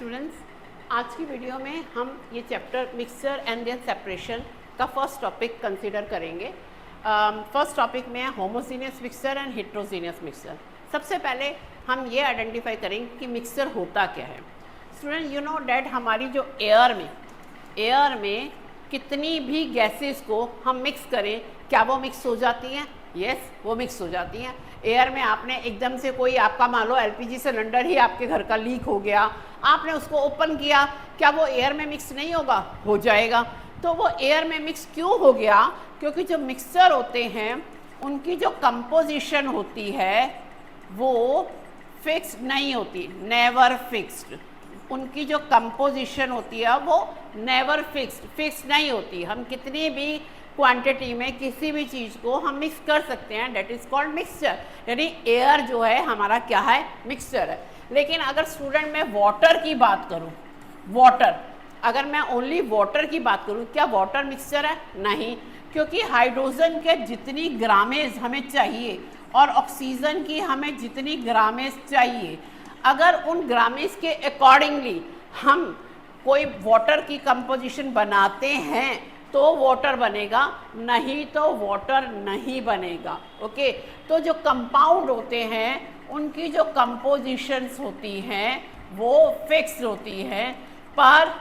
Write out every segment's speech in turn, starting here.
Students, आज की video में हम ये chapter mixture and their separation का फर्स्ट टॉपिक कंसीडर करेंगे। फर्स्ट टॉपिक में है homogeneous mixture and heterogeneous mixture. सबसे पहले हम ये आइडेंटिफाई करेंगे कि मिक्सचर होता क्या है। स्टूडेंट, यू नो डैट हमारी जो एयर में कितनी भी गैसेस को हम मिक्स करें, क्या वो मिक्स हो जाती हैं? यस, वो मिक्स हो जाती हैं। एयर में आपने एकदम से कोई आपका मान लो एलपीजी सिलेंडर ही आपके घर का लीक हो गया, आपने उसको ओपन किया, क्या वो एयर में मिक्स नहीं होगा? हो जाएगा। तो वो एयर में मिक्स क्यों हो गया? क्योंकि जो मिक्सचर होते हैं उनकी जो कंपोजिशन होती है वो फिक्स्ड नहीं होती, नेवर फिक्स्ड। उनकी जो कंपोजिशन होती है वो नेवर फिक्स्ड नहीं होती। हम कितनी भी क्वांटिटी में किसी भी चीज़ को हम मिक्स कर सकते हैं, डेट इज़ कॉल्ड मिक्सचर। यानी एयर जो है हमारा क्या है? मिक्सचर है। लेकिन अगर स्टूडेंट मैं वाटर की बात करूं, अगर मैं ओनली वाटर की बात करूं, क्या वाटर मिक्सचर है? नहीं, क्योंकि हाइड्रोजन के जितनी ग्रामेज हमें चाहिए और ऑक्सीजन की हमें जितनी ग्रामेज चाहिए, अगर उन ग्रामेज के अकॉर्डिंगली हम कोई वाटर की कंपोजिशन बनाते हैं तो वाटर बनेगा, नहीं तो वाटर नहीं बनेगा। ओके, तो जो कंपाउंड होते हैं उनकी जो कंपोजिशंस होती हैं वो फिक्स होती हैं, पर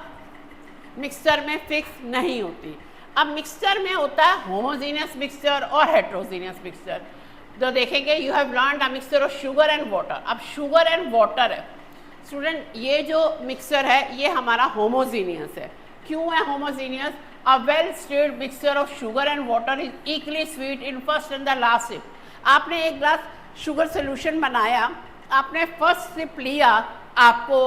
मिक्सचर में फिक्स नहीं होती। अब मिक्सचर में होता है होमोजीनियस मिक्सचर और हेट्रोजीनियस मिक्सचर। तो देखेंगे, you have learned a mixture of sugar and water. अब शुगर एंड वाटर है स्टूडेंट, ये जो मिक्सचर है ये हमारा होमोजीनियस है। क्यों है homogeneous? A well stirred mixture of sugar and water is equally sweet in first and the last sip. आपने एक ग्लास शुगर सोल्यूशन बनाया, आपने फर्स्ट सिप लिया, आपको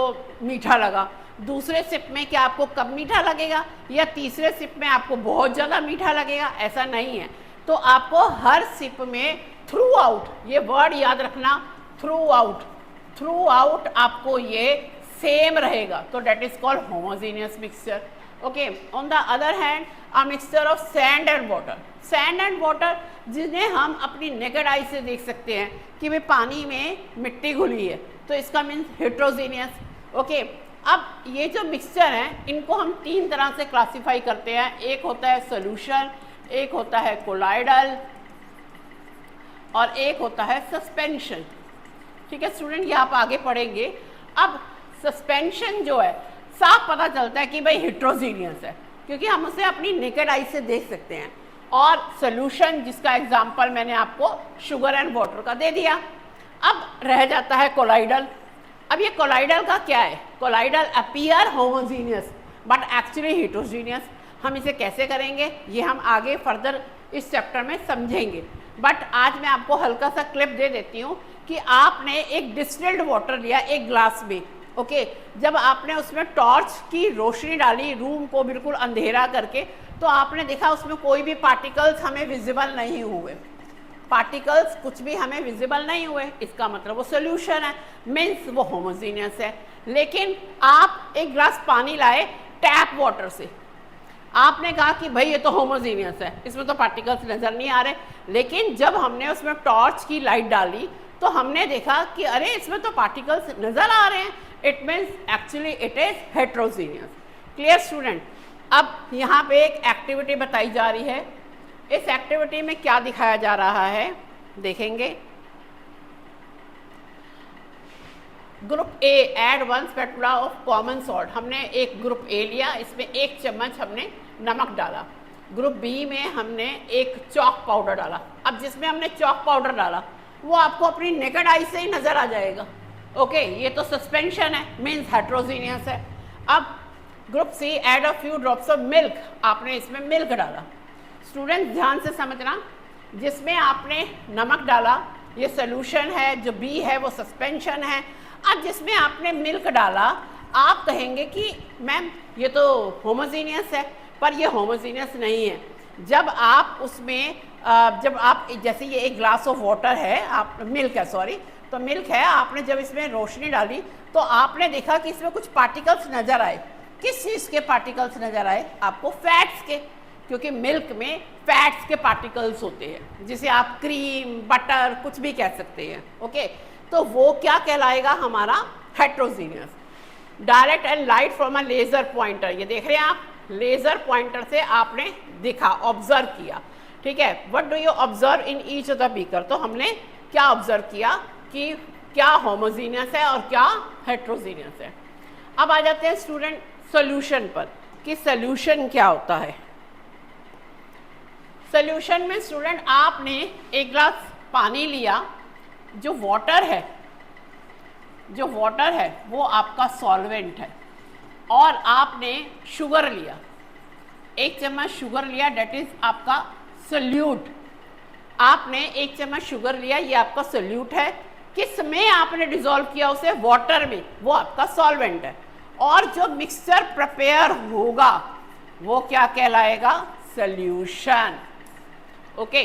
मीठा लगा, दूसरे सिप में क्या आपको कम मीठा लगेगा या तीसरे सिप में आपको बहुत ज़्यादा मीठा लगेगा? ऐसा नहीं है। तो आपको हर सिप में थ्रू आउट, ये वर्ड याद रखना, थ्रू आउट आपको ये सेम रहेगा, तो that is called homogeneous mixture. Okay, on the other hand a mixture of sand and water, जिन्हें हम अपनी नेकेड आई से देख सकते हैं कि भाई पानी में मिट्टी घुली है, तो इसका मीन्स हेट्रोजीनियस। ओके, अब ये जो मिक्सचर हैं इनको हम तीन तरह से क्लासीफाई करते हैं। एक होता है सोल्यूशन, एक होता है कोलाइडल और एक होता है सस्पेंशन। ठीक है स्टूडेंट, ये आप आगे पढ़ेंगे। अब सस्पेंशन जो है साफ पता चलता है कि भाई हेट्रोजीनियस है, क्योंकि हम उसे अपनी नेकेड आई से देख सकते हैं। और सोल्यूशन, जिसका एग्जांपल मैंने आपको शुगर एंड वाटर का दे दिया। अब रह जाता है कोलाइडल। अब ये कोलाइडल का क्या है? Colloidal appear homogeneous but actually heterogeneous. हम इसे कैसे करेंगे ये हम आगे फर्दर इस चैप्टर में समझेंगे, बट आज मैं आपको हल्का सा क्लिप दे देती हूँ कि आपने एक डिस्टिल्ड वाटर लिया एक ग्लास में। ओके, जब आपने उसमें टॉर्च की रोशनी डाली, रूम को बिल्कुल अंधेरा करके, तो आपने देखा उसमें कोई भी पार्टिकल्स हमें विजिबल नहीं हुए, पार्टिकल्स कुछ भी हमें विजिबल नहीं हुए। इसका मतलब वो सोल्यूशन है, मीन्स वो होमोजीनियस है। लेकिन आप एक ग्लास पानी लाए टैप वाटर से, आपने कहा कि भाई ये तो होमोजीनियस है, इसमें तो पार्टिकल्स नज़र नहीं आ रहे। लेकिन जब हमने उसमें टॉर्च की लाइट डाली तो हमने देखा कि अरे इसमें तो पार्टिकल्स नज़र आ रहे हैं, it means actually it is heterogeneous. Clear student? अब यहाँ पे एक एक्टिविटी बताई जा रही है। इस एक्टिविटी में क्या दिखाया जा रहा है देखेंगे। Group A add 1 spatula of common salt. हमने एक ग्रुप ए लिया, इसमें 1 चम्मच हमने नमक डाला। ग्रुप बी में हमने एक चॉक पाउडर डाला। अब जिसमें हमने चॉक पाउडर डाला वो आपको अपनी नेकेड आई से ही नज़र आ जाएगा। ओके, ये तो सस्पेंशन है, मीन्स हेट्रोजीनियस है। अब group C add a few drops of milk. आपने इसमें मिल्क डाला। स्टूडेंट ध्यान से समझना, जिसमें आपने नमक डाला ये सोल्यूशन है, जो बी है वो सस्पेंशन है। अब जिसमें आपने मिल्क डाला, आप कहेंगे कि मैम ये तो होमोजीनियस है, पर ये होमोजीनियस नहीं है। जब आप उसमें जब आप जैसे ये एक ग्लास ऑफ वाटर है, आप मिल्क है सॉरी, तो मिल्क है, आपने जब इसमें रोशनी डाली तो आपने देखा कि इसमें कुछ पार्टिकल्स नज़र आए। किस चीज़ के पार्टिकल्स नज़र आए? आपको फैट्स के, क्योंकि मिल्क में फैट्स के पार्टिकल्स होते हैं, जिसे आप क्रीम, बटर कुछ भी कह सकते हैं। ओके, तो वो क्या कहलाएगा? हमारा heterogeneous. Direct and light from a laser pointer, ये देख रहे हैं आप, लेजर पॉइंटर से आपने दिखा, ऑब्जर्व किया, ठीक है। What do you observe in each of the beaker, तो हमने क्या ऑब्जर्व किया कि क्या होमोजीनियस है और क्या हेट्रोजीनियस है। अब आ जाते हैं स्टूडेंट सॉल्यूशन पर कि सॉल्यूशन क्या होता है। सॉल्यूशन में स्टूडेंट आपने एक गिलास पानी लिया, जो वाटर है वो आपका सॉल्वेंट है, और आपने शुगर लिया, 1 चम्मच शुगर लिया, डेट इज आपका सोल्यूट। आपने 1 चम्मच शुगर लिया, ये आपका सोल्यूट है। किस में आपने डिसॉल्व किया उसे, वाटर में, वो आपका सॉल्वेंट है। और जो मिक्सचर प्रिपेयर होगा वो क्या कहलाएगा, सॉल्यूशन। ओके